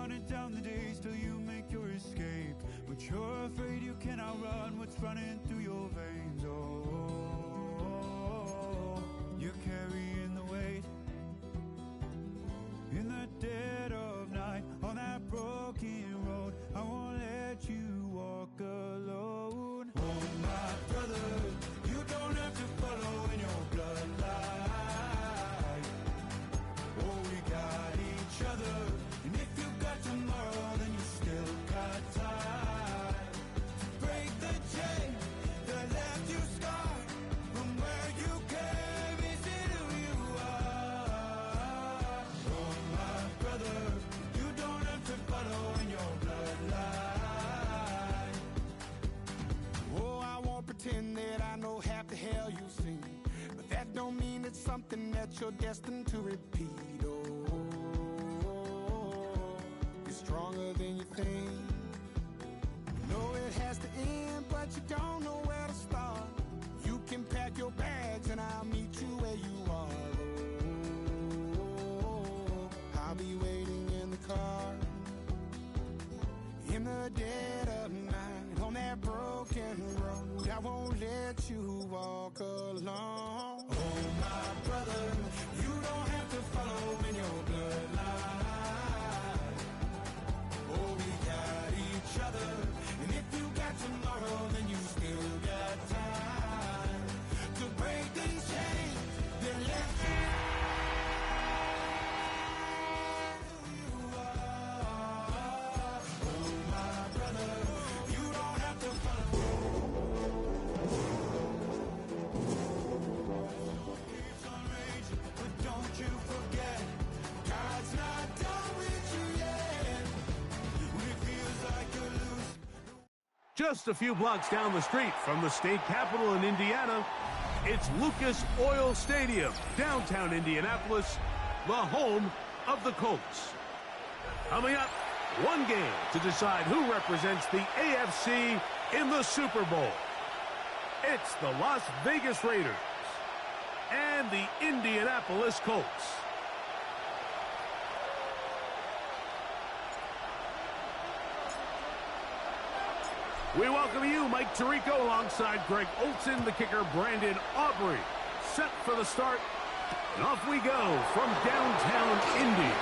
counting down the days till you make your escape, but you're afraid you cannot run what's running through your veins. Oh, you're carrying the weight in the dead of night on that broken road. I won't let you walk alone. Oh, my brother, you don't have to follow in your bloodline. Oh, we got each other, and if you got tomorrow, then you still got time to break the chain that left you scarred from where you came. Is it who you are? Oh, my brother, you don't have to follow in your bloodline. Oh, I won't pretend that I know half the hell you've seen, but that don't mean it's something that you're destined to repeat. Oh, you're stronger than you think. You know it has to end, but you don't know where to start. You can pack your bags and I'll meet you where you are. Oh, I'll be waiting in the car in the dead of night on that broken road. I won't let you walk alone. Oh, my brother, you don't have to follow in your bloodline. Oh, we got each other, and if you got tomorrow, then you still got time to break these chains that left you. Just a few blocks down the street from the state capitol in Indiana, it's Lucas Oil Stadium, downtown Indianapolis, the home of the Colts. Coming up, one game to decide who represents the AFC in the Super Bowl. It's the Las Vegas Raiders and the Indianapolis Colts. We welcome you, Mike Tirico, alongside Greg Olson, the kicker, Brandon Aubrey. Set for the start, and off we go from downtown Indy.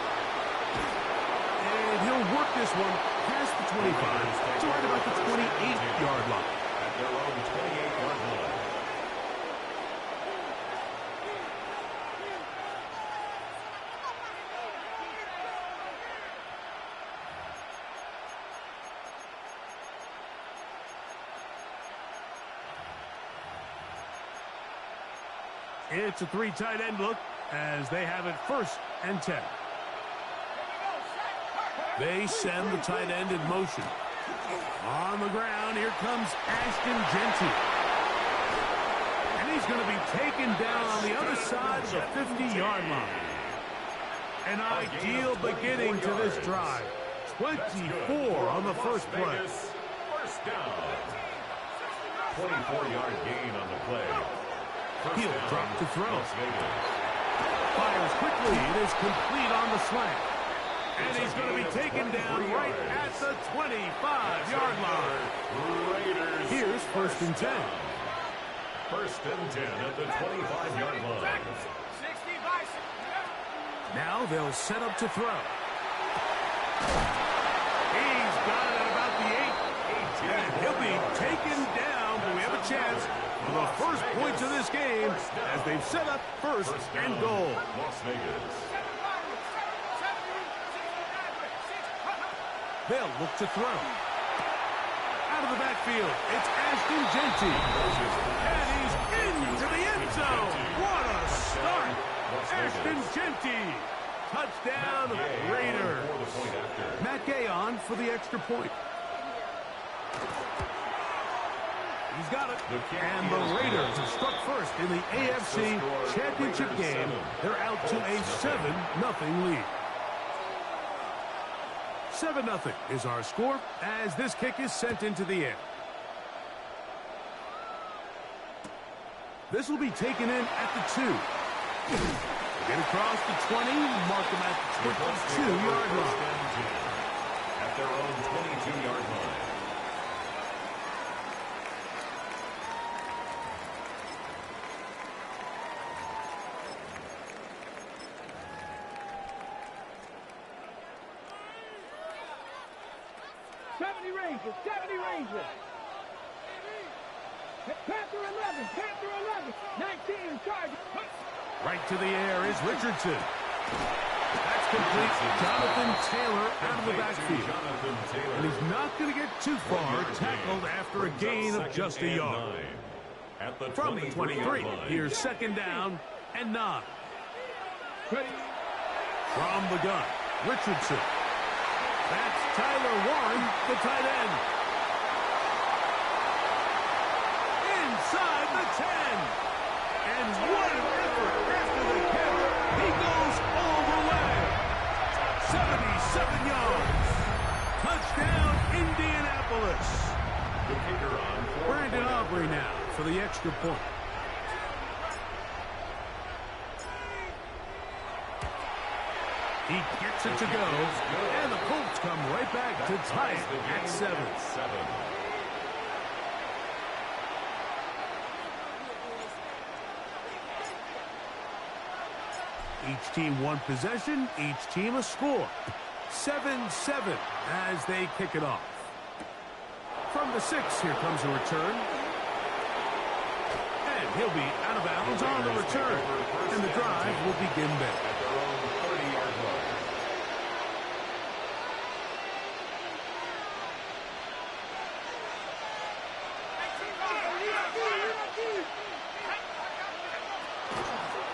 And he'll work this one past the 25 to right about the 28-yard line. At their own 28-yard line. It's a three tight end look as they have it 1st and 10. They send the tight end in motion. On the ground, here comes Ashton Jeanty. And he's going to be taken down on the other side of the 50-yard line. An ideal beginning to this drive. 24 on the first play. First down. 24-yard gain on the play. He'll drop to throw. Fires quickly. It is complete on the slant. And he's going to be taken down right at the 25-yard line. Raiders. Here's 1st and 10. 1st and 10 at the 25-yard line. Now they'll set up to throw. He's got it at about the 8. And he'll be taken down, but we have a chance for the first points of this game as they've set up 1st and goal. Las Vegas. They'll look to throw. Out of the backfield, it's Ashton Jeanty. And he's into the end zone. What a start. Ashton Jeanty. Touchdown, Raiders. Matt Gay on for the extra point. He's got it. And the Raiders have struck 1st in the AFC Championship game. They're out to a 7-0 lead. 7-0 is our score as this kick is sent into the air. This will be taken in at the 2. Get across the 20, mark them at the 22-yard line. 70 Rangers, 70 Rangers. Panther 11, Panther 11, 19 Chargers. Right to the air is Richardson. That's complete. Jonathan Taylor out of the backfield. And he's not going to get too far, tackled after a gain of just a yard. From the 23, here's second down and 9. From the gun, Richardson. That's Tyler Warren, the tight end. Inside the 10. And what an effort after the catch. He goes all the way. 77 yards. Touchdown, Indianapolis. The kicker on Brandon Aubrey now for the extra point. He gets it to go, and the Colts come right back to tie it at 7. Each team one possession, each team a score. 7-7 as they kick it off. From the 6, here comes a return. And he'll be out of bounds on the return. And the drive will begin there.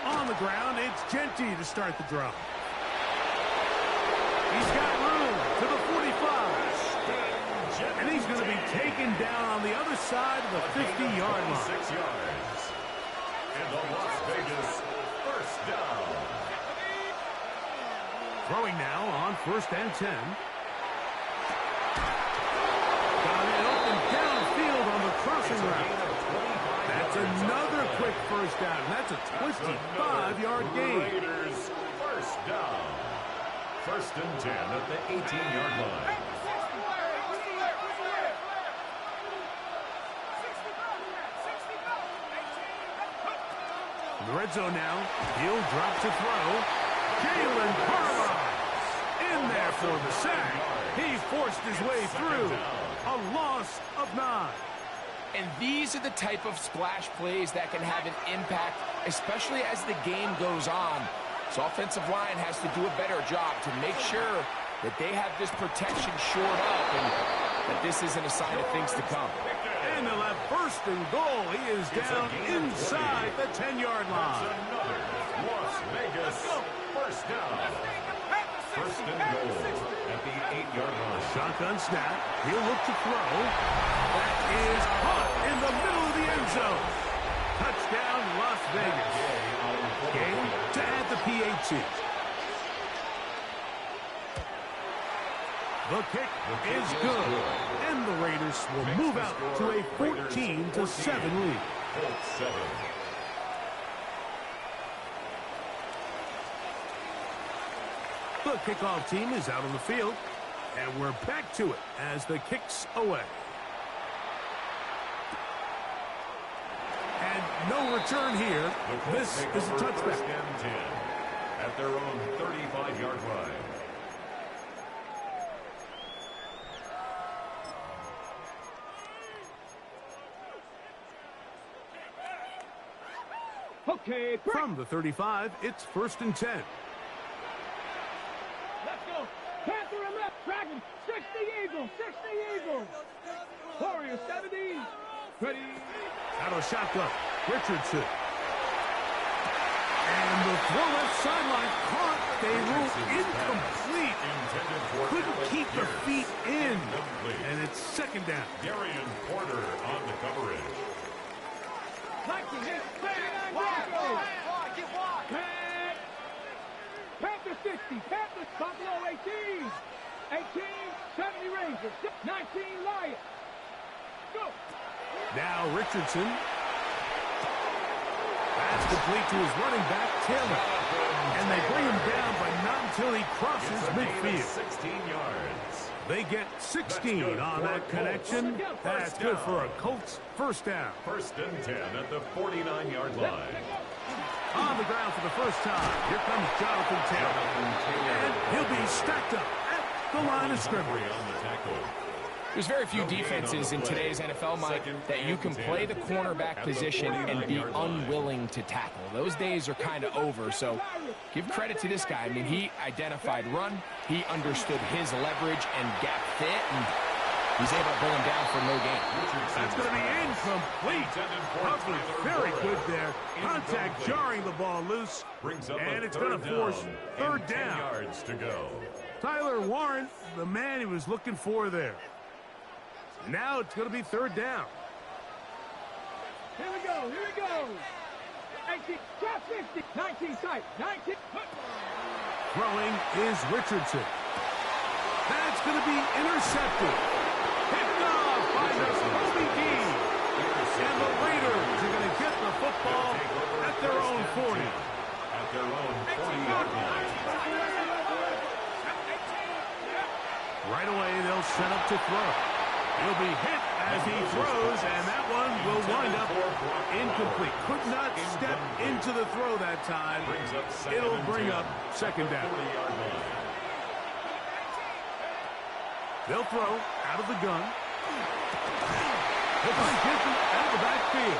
On the ground, it's Genty to start the drive. He's got room to the 45. And he's going to be taken down on the other side of the 50-yard line. 6 yards. And the Las Vegas first down. Throwing now on 1st and 10. Got it open downfield on the crossing route. That's another quick first down. That's a 25-yard gain. Raiders first down. 1st and 10 at the 18-yard line. The red zone now. He'll drop to throw. Jalen Carlisle in there for the sack. He forced his way through. A loss of 9. And these are the type of splash plays that can have an impact, especially as the game goes on. So offensive line has to do a better job to make sure that they have this protection shored up and that this isn't a sign of things to come. And they'll have 1st and goal. He is down inside the 10-yard line. Another Las Vegas first down. 1st and goal at the 8-yard line. Shotgun snap. He'll look to throw. That is caught in the middle of the end zone. Touchdown, Las Vegas. Game to add the PAT. The kick is good. And the Raiders will move out to a 14-7 lead. Colts 7. The kickoff team is out on the field. And we're back to it as the kick's away. And no return here. This is a touchback. 1st and 10 at their own 35-yard line. Okay, From the 35, it's 1st and 10. let's go. Panther 11, Dragon, 60 Eagles, 60 Eagles. Warriors 70, ready. Out of shotgun, Richardson. And the throw left sideline caught. They rule incomplete. Couldn't keep the feet in. And it's 2nd down. Darian Porter on the coverage. 19 hits, 39 Broncos. Panther 60, Panthers, Buffalo 18. 18, 70 Rangers, 19 Lions. Go. Now Richardson. That's complete to his running back, Taylor. And they bring him down, but not until he crosses midfield. 16 yards. They get 16 on that connection. That's good for a Colts first down. 1st and 10 at the 49-yard line. On the ground for the first time, here comes Jonathan Taylor. And he'll be stacked up at the line of scrimmage. On the tackle. There's very few defenses in today's NFL, Mike, that you can play the cornerback position and be unwilling to tackle. Those days are kind of over, so give credit to this guy. I mean, he identified run, he understood his leverage and gap fit, and he's able to pull him down for no gain. That's going to be incomplete. Humphrey, very good there. Contact jarring the ball loose, and it's going to force third down. Yards to go. Tyler Warren, the man he was looking for there. Now it's going to be third down. Here we go, here we go. 18, drop 50, 19 tight, 19. Throwing is Richardson. That's going to be intercepted. Picked off by the Kobe D. And the Raiders are going to get the football at their own 40. At their own 40-yard line. Right away, they'll set up to throw. He'll be hit as he throws, and that one will wind up incomplete. Could not step into the throw that time. It'll bring up second down. They'll throw out of the gun. He'll find Gibson out of the backfield.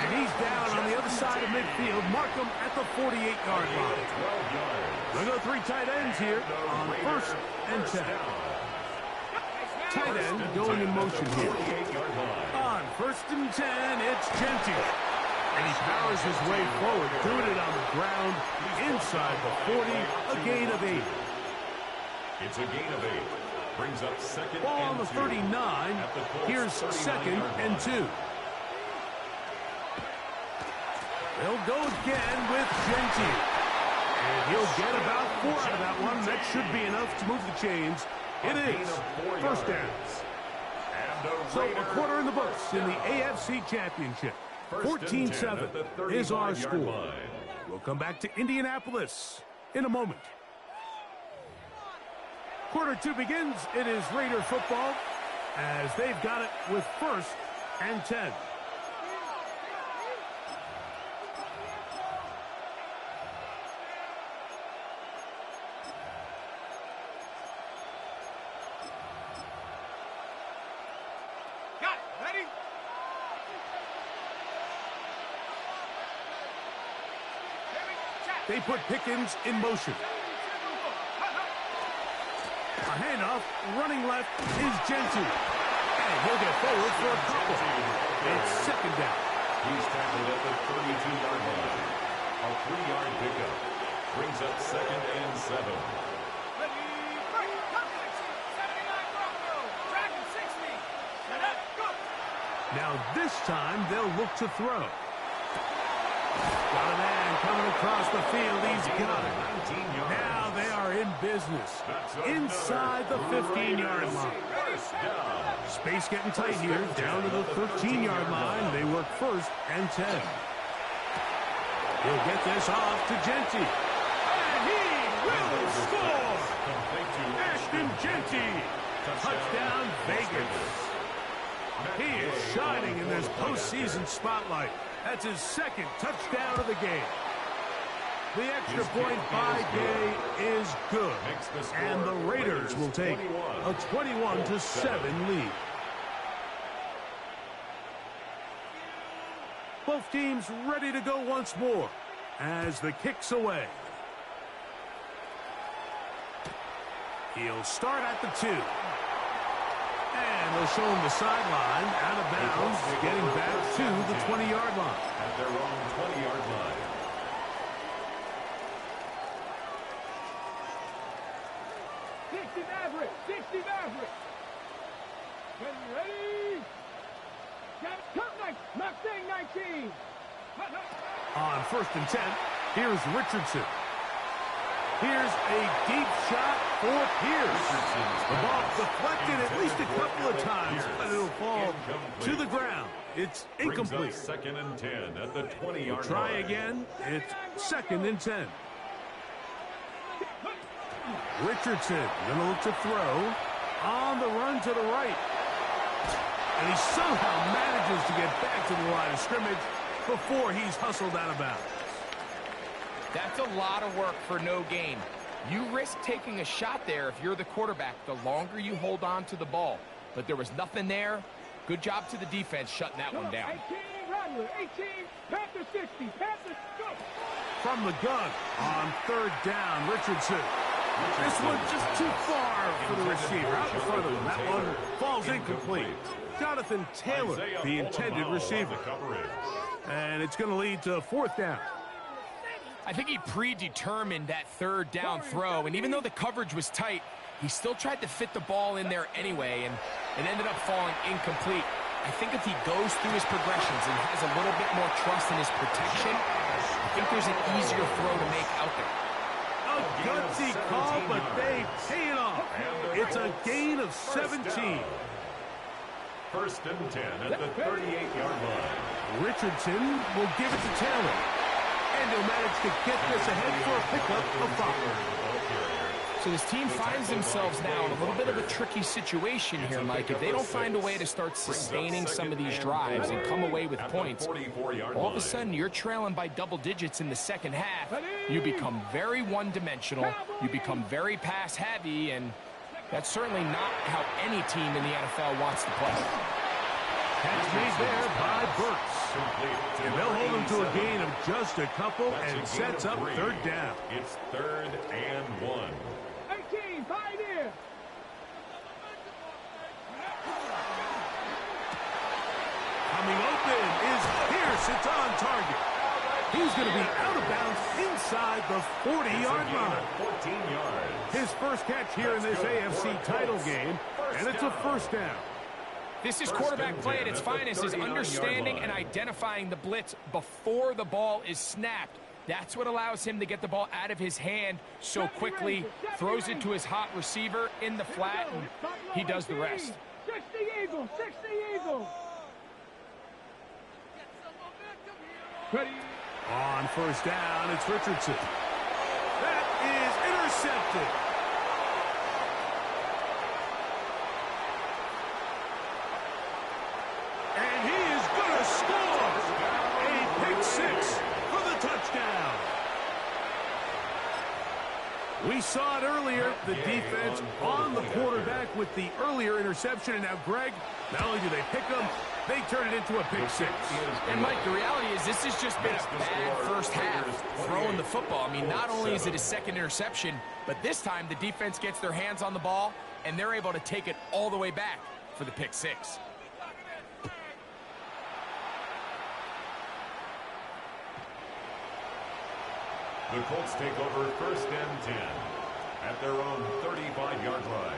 And he's down on the other side of midfield. Mark him at the 48-yard line. We'll go three tight ends here on 1st and 10. Tight end going in motion here. On 1st and 10, it's Genty. And he powers his way forward, doing it on the ground inside the 40, a gain of 8. It's a gain of 8. Brings up second Ball on and the 39. Here's 2nd and 2. They'll go again with Genty. And he'll get about 4 out of that one. That should be enough to move the chains. It is first down. So a quarter in the books in the AFC Championship. 14-7 is our score. We'll come back to Indianapolis in a moment. Quarter 2 begins. It is Raider football as they've got it with 1st and 10. They put Pickens in motion. A handoff, running left is Genty. And he'll get forward for a couple. It's second down. He's tackled at the 32-yard line. A 3-yard pickup. Brings up 2nd and 7. Now this time they'll look to throw. Got a man coming across the field. He's got it. Now they are in business. Inside the 15-yard line. Space getting tight here. Down to the 13-yard line. They work 1st and 10. He'll get this off to Genty. And he will score! Ashton Genty. Touchdown Vegas. He is shining in this postseason spotlight. That's his 2nd touchdown of the game. The extra point by Gay is good. And the Raiders will take a 21-7 lead. Both teams ready to go once more as the kick's away. He'll start at the 2. And they'll show him the sideline, out of bounds, getting back to the 20-yard line. At their own 20-yard line. Ready? Cut 19. On 1st and 10, here's Richardson. Here's a deep shot for Pierce. The ball deflected at least a couple of times, but it'll fall to the ground. It's incomplete. 2nd and 10 at the 20-yard line. Try again. It's 2nd and 10. Richardson gonna look to throw on the run to the right. And he somehow manages to get back to the line of scrimmage before he's hustled out of bounds. That's a lot of work for no gain. You risk taking a shot there if you're the quarterback the longer you hold on to the ball. but there was nothing there. Good job to the defense shutting that one down. 18, Rattler, 18, Panther 60, Panther, go! From the gun on third down, Richardson. This one's just too far for the receiver. Out in front of him. That one falls incomplete. Jonathan Taylor, the intended receiver. And it's going to lead to fourth down. I think he predetermined that third down throw, and even though the coverage was tight, he still tried to fit the ball in there anyway, and it ended up falling incomplete. I think if he goes through his progressions and has a little bit more trust in his protection, I think there's an easier throw to make out there. A gutsy call, but they pay it off. It's a gain of 17. First and 10 at the 38-yard line. Richardson will give it to Taylor. And he'll manage to get this ahead for a pickup of 5. So this team finds themselves now in a little bit of a tricky situation here, Mike. If they don't find a way to start sustaining some of these drives and come away with points, all of a sudden you're trailing by double digits in the second half. You become very one-dimensional. You become very pass-heavy, and that's certainly not how any team in the NFL wants to play. Catch made there by Burks. And they'll hold him to a gain of just a couple and sets up third down. It's 3rd and 1. 18, Pioneer. Coming open is Pierce. It's on target. He's going to be out of bounds inside the 40-yard line. 14 yards. His first catch here in this AFC title game, and it's a first down. This is quarterback play at its finest, is understanding and identifying the blitz before the ball is snapped. That's what allows him to get the ball out of his hand so quickly, throws it to his hot receiver in the flat, and he does the rest. 60 Eagles, 60 Eagles. Ready. On first down, it's Richardson. That is intercepted. And he is going to score a pick six for the touchdown. We saw it earlier, the defense on the quarterback with the earlier interception. And now, Greg, not only do they pick him, they turn it into a pick six. And, Mike, the reality is this has just been a bad first half throwing the football. I mean, not only is it a second interception, but this time the defense gets their hands on the ball, and they're able to take it all the way back for the pick six. The Colts take over 1st and 10 at their own 35-yard line.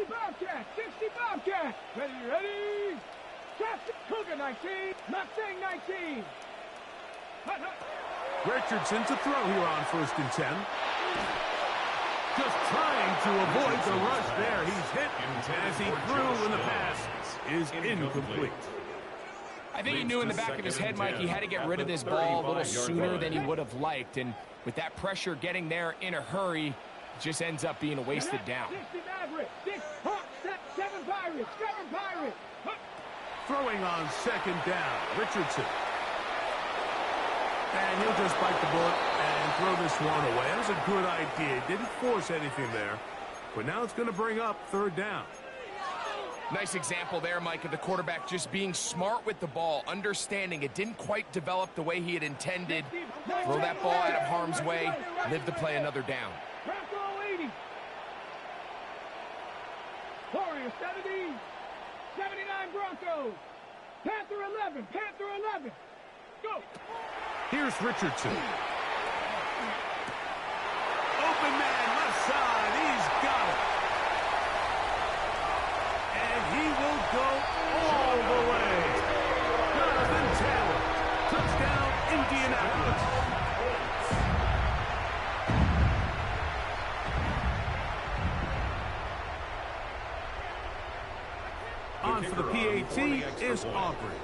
Bobcat, 60 Bobcat. Ready, ready. Cougar 19, Mustang 19. Hut, hut. Richardson to throw here on 1st and 10. Just trying to avoid the rush there. He's hit as he threw, and the pass is incomplete. I think he knew in the back of his head, Mike, he had to get rid of this ball a little sooner than he would have liked. And with that pressure getting there in a hurry, it just ends up being a wasted down. 60 Maverick, 6 Hawks, 7 Pirates, 7 Pirates. Throwing on 2nd down, Richardson. And he'll just bite the bullet and throw this one away. That was a good idea. Didn't force anything there. But now it's going to bring up 3rd down. Nice example there, Mike, of the quarterback just being smart with the ball, understanding it didn't quite develop the way he had intended. Throw that ball out of harm's way, live to play another down. Bronco 80. Warrior 70. 79 Broncos. Panther 11. Panther 11. Go. Here's Richardson. Open man, left side. He's got it. And he will go all the way. Jonathan Taylor. Touchdown, Indianapolis. On for the PAT is Aubrey.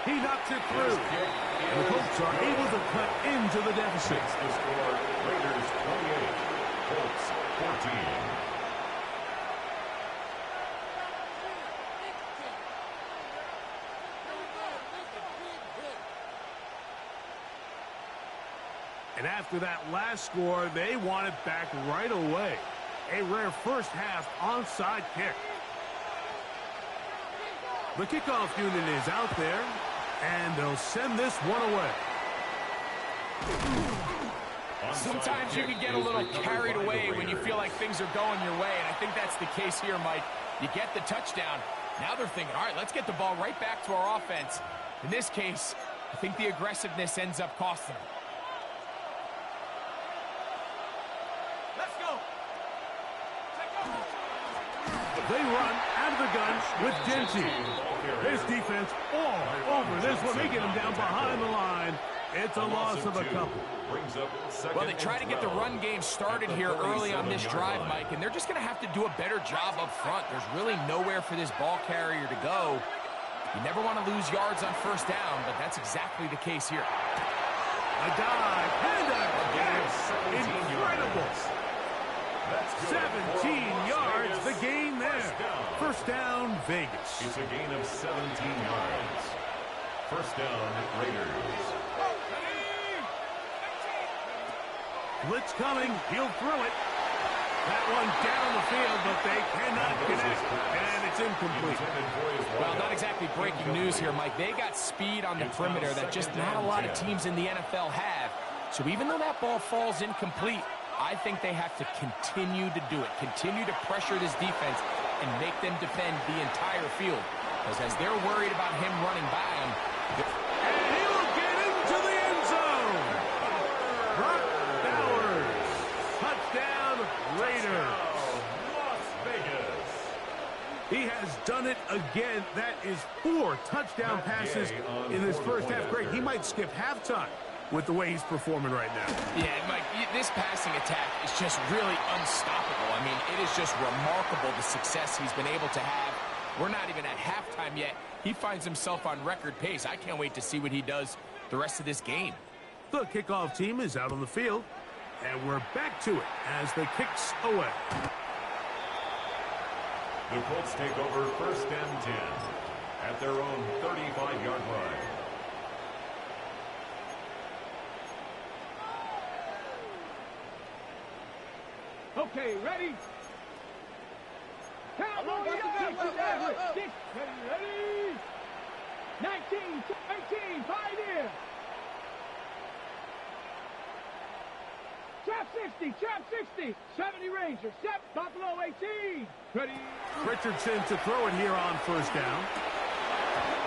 He knocks it through. The Colts are able to cut into the deficit. Makes the score Raiders 28, Colts 14. And after that last score, they want it back right away. A rare first half onside kick. The kickoff unit is out there, and they'll send this one away. Sometimes you can get a little carried away when you feel like things are going your way, and I think that's the case here, Mike. You get the touchdown. Now they're thinking, all right, let's get the ball right back to our offense. In this case, I think the aggressiveness ends up costing them. They run out of the gun with Genty. This defense all over this one. They get him down behind the line. It's a loss of a couple. Well, they try to get the run game started here early on this drive, Mike, and they're just going to have to do a better job up front. There's really nowhere for this ball carrier to go. You never want to lose yards on first down, but that's exactly the case here. A dive and a catch. Incredible. 17 yards, the gain there. First down, Vegas. It's a gain of 17 yards. First down, Raiders. Blitz coming, he'll throw it. That one down the field, but they cannot connect, and it's incomplete. Well, not exactly breaking news here, Mike. They got speed on the perimeter that just not a lot of teams in the NFL have. So even though that ball falls incomplete, I think they have to continue to do it, continue to pressure this defense and make them defend the entire field. Because as they're worried about him running by them, and he'll get into the end zone. Brock Bowers. Touchdown, Raiders. Las Vegas. He has done it again. That is 4 touchdown passes in this first half. Great. He might skip halftime with the way he's performing right now. Yeah, Mike, this passing attack is just really unstoppable. I mean, it is just remarkable the success he's been able to have. We're not even at halftime yet. He finds himself on record pace. I can't wait to see what he does the rest of this game. The kickoff team is out on the field, and we're back to it as the kicks away. The Colts take over first and 10 at their own 35-yard line. Okay, ready? Cowboys ready? 19, 18, pioneer. Trap 60, 70 Rangers, Buffalo 18. Ready? Richardson to throw it here on first down.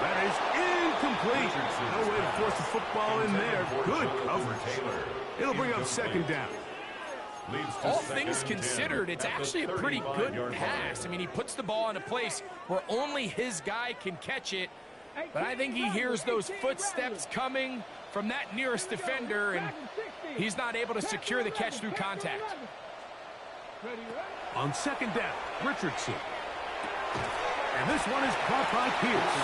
That is incomplete. No way to force the football in there. Good coverage. It'll bring up second down. All things considered, it's actually a pretty good pass. I mean, he puts the ball in a place where only his guy can catch it. But I think he hears those footsteps coming from that nearest defender, and he's not able to secure the catch through contact. On second down, Richardson. And this one is caught by Pierce.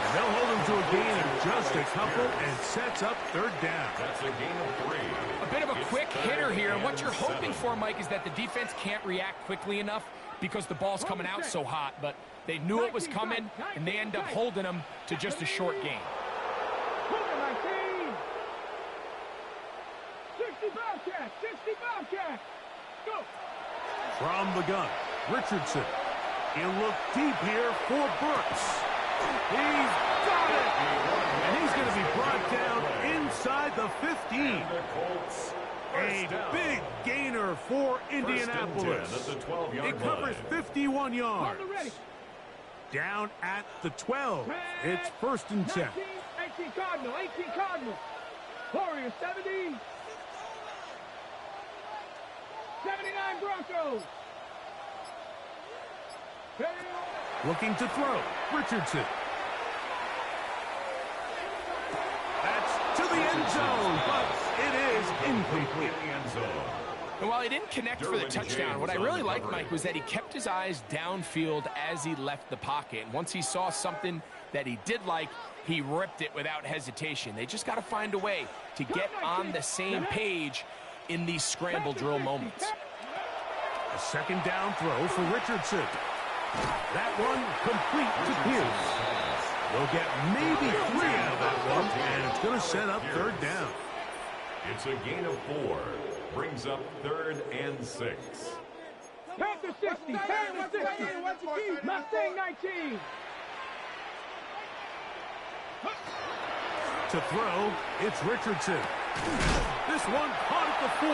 And they'll hold him to a gain of just a couple and sets up third down. That's a gain of 3. A bit of a quick hitter here. And what you're hoping for, Mike, is that the defense can't react quickly enough because the ball's coming out so hot. But they knew it was coming, and they end up holding him to just a short gain. 60 Bobcats. Go. From the gun, Richardson. He'll look deep here for Brooks. He's got it! And he's going to be brought down inside the 15. A big gainer for Indianapolis. It covers 51 yards. Down at the 12. It's first and 10. 18 Cardinal. Warriors 70. 79 Broncos. Looking to throw. Richardson. That's to the end zone, but it is incomplete. And while he didn't connect for the touchdown, what I really liked, Mike, was that he kept his eyes downfield as he left the pocket. And once he saw something that he did like, he ripped it without hesitation. They just got to find a way to get on the same page in these scramble drill moments. A second down throw for Richardson. That one complete to Pierce. They'll get maybe 3 out of that one, and it's going to set up third down. It's a gain of 4. Brings up 3rd and 6. Panther 60, Panther 60, Mustang 19. To throw, it's Richardson. This one caught at the 4.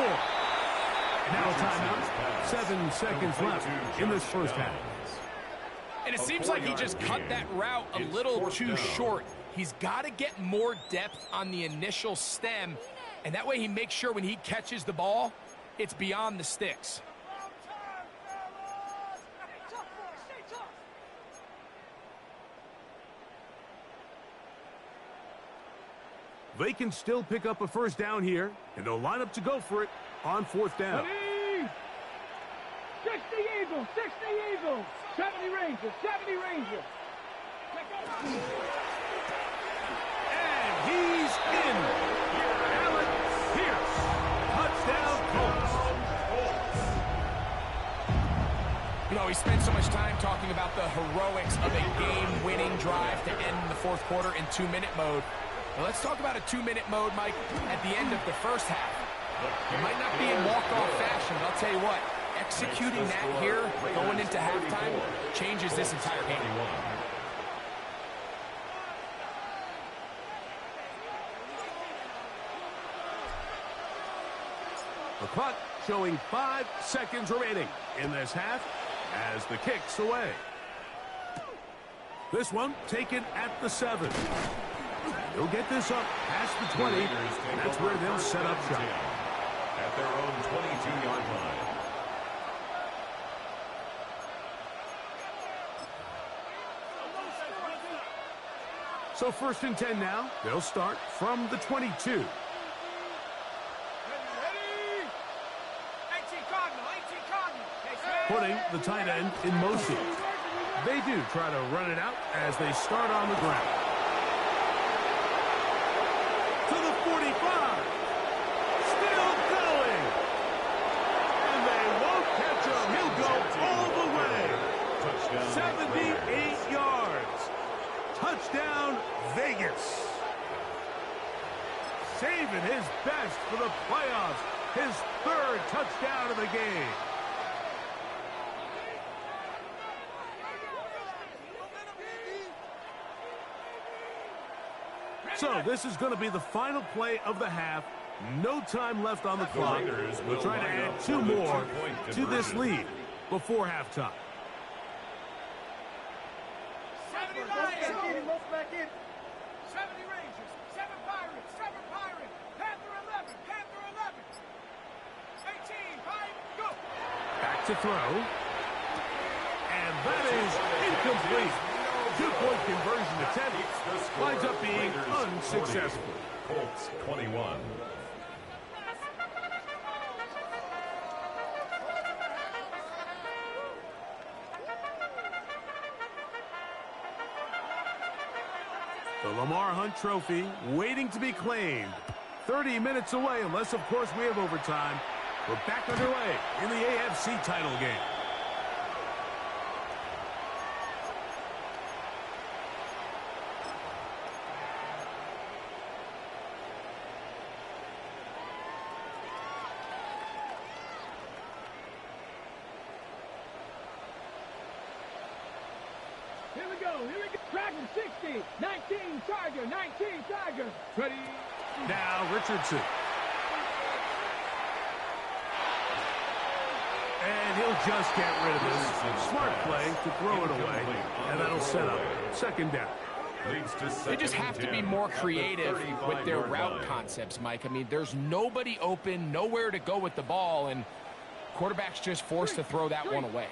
Now a timeout. 7 seconds left in this first half. And it seems like he just cut that route a little too short. He's got to get more depth on the initial stem, and that way he makes sure when he catches the ball, it's beyond the sticks. They can still pick up a first down here, and they'll line up to go for it on 4th down. 60 Eagles, 60 Eagles, 70 Rangers, 70 Rangers. And he's in. Alec Pierce. Touchdown, Colts. You know, he spent so much time talking about the heroics of a game-winning drive to end the 4th quarter in 2-minute mode. Now let's talk about a 2-minute mode, Mike, at the end of the first half. It might not be in walk-off fashion, but I'll tell you what, executing that here, going into halftime, changes this entire game. The clock showing 5 seconds remaining in this half as the kick's away. This one taken at the 7. They'll get this up past the 20. That's where they'll set up shop. At their own 22-yard line. So 1st and 10 now. They'll start from the 22. Putting the tight end in motion. They do try to run it out as they start on the ground. To the 45. Still going. And they won't catch him. He'll go all the way. Touchdown. 78 yards. Touchdown, Vegas. Saving his best for the playoffs. His 3rd touchdown of the game. So this is going to be the final play of the half. No time left on the clock. We'll try to add 2 more to this lead before halftime. 70 Lions, 70 Rangers, 7 Pirates, 7 Pirates, Panther 11, Panther 11, 18, 5, go! Back to throw. And that is incomplete. 2-point conversion attempt winds up being unsuccessful. Colts 21. The Lamar Hunt Trophy waiting to be claimed. 30 minutes away, unless, of course, we have overtime. We're back underway in the AFC title game. Here we go. Dragon 60, 19 Charger, 19 Charger. Ready? Now Richardson. And he'll just get rid of this. Smart play to throw it away. And that'll set up 2nd down. They just have to be more creative with their route concepts, Mike. I mean, there's nobody open, nowhere to go with the ball, and quarterback's just forced to throw that one away.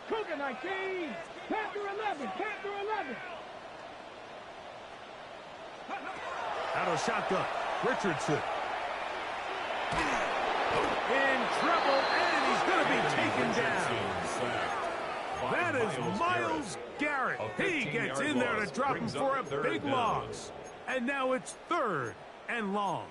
Cougar 19, Panther 11, Panther 11. Out of shotgun, Richardson. In trouble, and he's going to be taken down. That is Myles Garrett. He gets in there to drop him for a big loss. And now it's 3rd and long.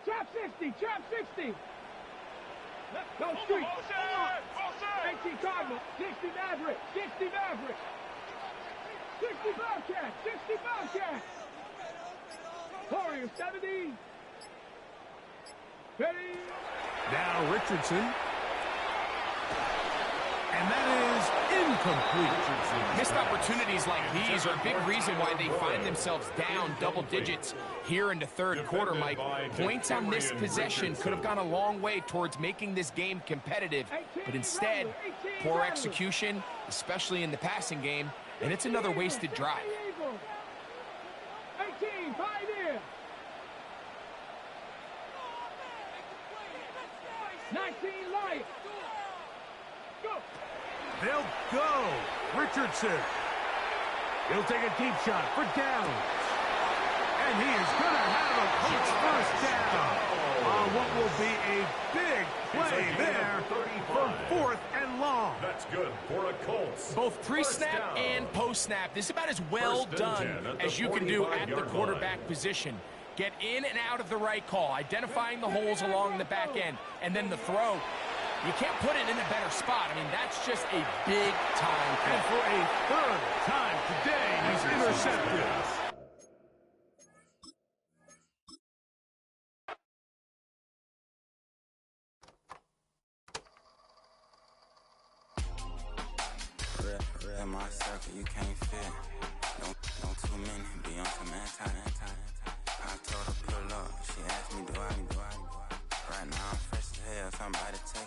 Trap 60, trap 60. Go street. 18 Cardinal, 60 Maverick, 60 Maverick. 60 Bobcat, 60 Bobcat. Warriors 70. Ready. Now Richardson. And that is incomplete. Missed opportunities like these are a big reason why they find themselves down double digits here in the 3rd quarter, Mike. Points on this possession could have gone a long way towards making this game competitive, but instead, poor execution, especially in the passing game, and it's another wasted drive. 18, Pioneer. 19, Light. Go. They'll go. Richardson. He'll take a deep shot for down. And he is going to have a Colts first down on what will be a big play there for 4th and long. That's good for a Colts. Both pre-snap and post-snap, this is about as well done as you can do at the quarterback position. Get in and out of the right call, identifying the holes along the back end, and then the throw. You can't put it in a better spot. I mean, that's just a big-time play. And for a 3rd time today, he's intercepted. Real my circle, you can't fit. Don't too many, be on some anti. I told her pull up, she asked me do I. Right now I'm fresh as hell, somebody tell